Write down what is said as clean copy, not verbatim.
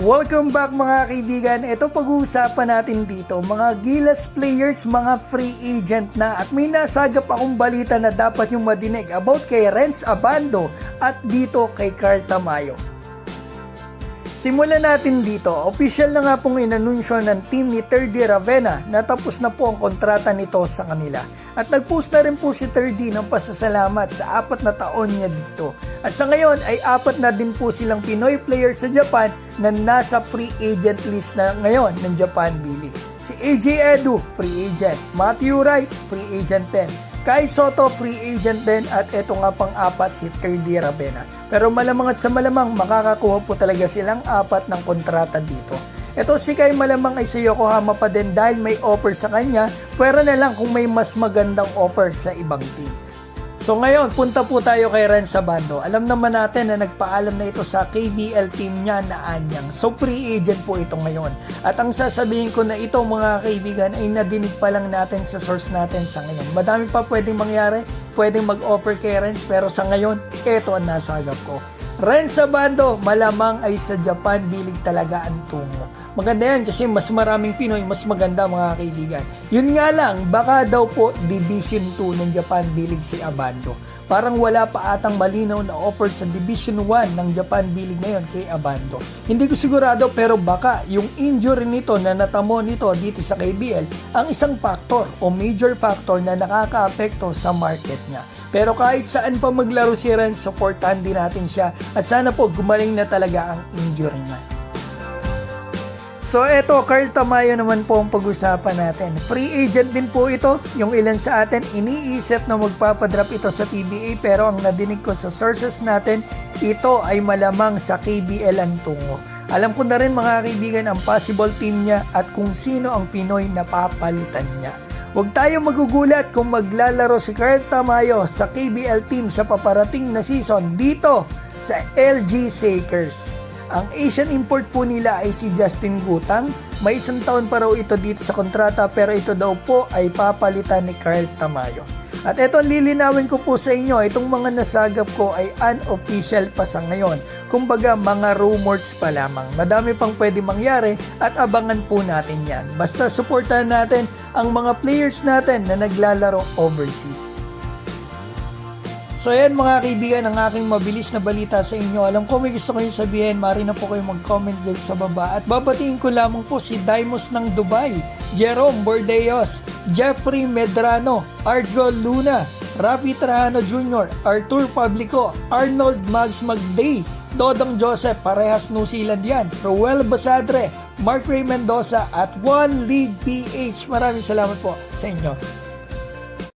Welcome back mga kaibigan. Ito pag-uusapan natin dito, mga Gilas players, mga free agent na, at may nasagap akong balita na dapat yung madinig about kay Renz Abando at dito kay Carl Tamayo. Simulan natin dito. Official na nga pong inanunsyo ng team ni Terdy Ravena na tapos na po ang kontrata nito sa kanila. At nag-post na rin po si Terdy ng pasasalamat sa 4 na taon niya dito. At sa ngayon ay 4 na din po silang Pinoy players sa Japan na nasa free agent list na ngayon ng Japan B-League. Si AJ Edu, free agent. Matthew Wright, free agent din. Kai Soto, free agent din, at eto nga pang-4 si Terdy Ravena. Pero malamang at sa malamang makakakuha po talaga silang 4 ng kontrata dito. Eto si Kai malamang ay sa Yokohama pa din dahil may offer sa kanya, pwera na lang kung may mas magandang offer sa ibang team. So ngayon, punta po tayo kay Renz Abando. Alam naman natin na nagpaalam na ito sa KBL team niya na Anyang. So free agent po ito ngayon. At ang sasabihin ko na ito mga kaibigan ay nadinig pa lang natin sa source natin sa ngayon. Madami pa pwedeng mangyari, pwedeng mag-offer kay Renz, pero sa ngayon, ito ang nasagap ko. Renz Abando, malamang ay sa Japan B-League talaga ang tungo. Maganda yan kasi mas maraming Pinoy, mas maganda mga kaibigan. Yun nga lang, baka daw po Division 2 ng Japan B-League si Abando. Parang wala pa atang malinaw na offer sa Division 1 ng Japan B-League ngayon kay Abando. Hindi ko sigurado pero baka yung injury nito na natamo nito dito sa KBL ang isang factor o major factor na nakaka-apekto sa market niya. Pero kahit saan pa maglaro si Renz, supportahan din natin siya at sana po gumaling na talaga ang injury niya. So eto, Carl Tamayo naman po ang pag-usapan natin. Free agent din po ito. Yung ilan sa atin iniisip na magpapadrop ito sa PBA, pero ang nadinig ko sa sources natin, ito ay malamang sa KBL ang tungo. Alam ko na rin mga kaibigan ang possible team niya at kung sino ang Pinoy na papalitan niya. Huwag tayo magugulat kung maglalaro si Carl Tamayo sa KBL team sa paparating na season dito sa LG Sakers. Ang Asian import po nila ay si Justin Gutang. May 1 taon pa raw ito dito sa kontrata, pero ito daw po ay papalitan ni Carl Tamayo. At ito lilinawin ko po sa inyo, itong mga nasagap ko ay unofficial pa sa ngayon. Kumbaga mga rumors pa lamang. Madami pang pwede mangyari at abangan po natin yan. Basta supportan natin ang mga players natin na naglalaro overseas. So ayan mga kaibigan, ang aking mabilis na balita sa inyo. Alam ko may gusto kayong sabihin, maaari na po kayong mag-comment dyan sa baba. At babatiin ko lamang po si Dimos ng Dubai, Jerome Bordeos, Jeffrey Medrano, Ardro Luna, Rafi Trajano Jr., Arthur Pablico, Arnold Mags Magday, Dodong Joseph, parehas New Zealand yan, Roel Basadre, Mark Ray Mendoza at One League PH. Maraming salamat po sa inyo.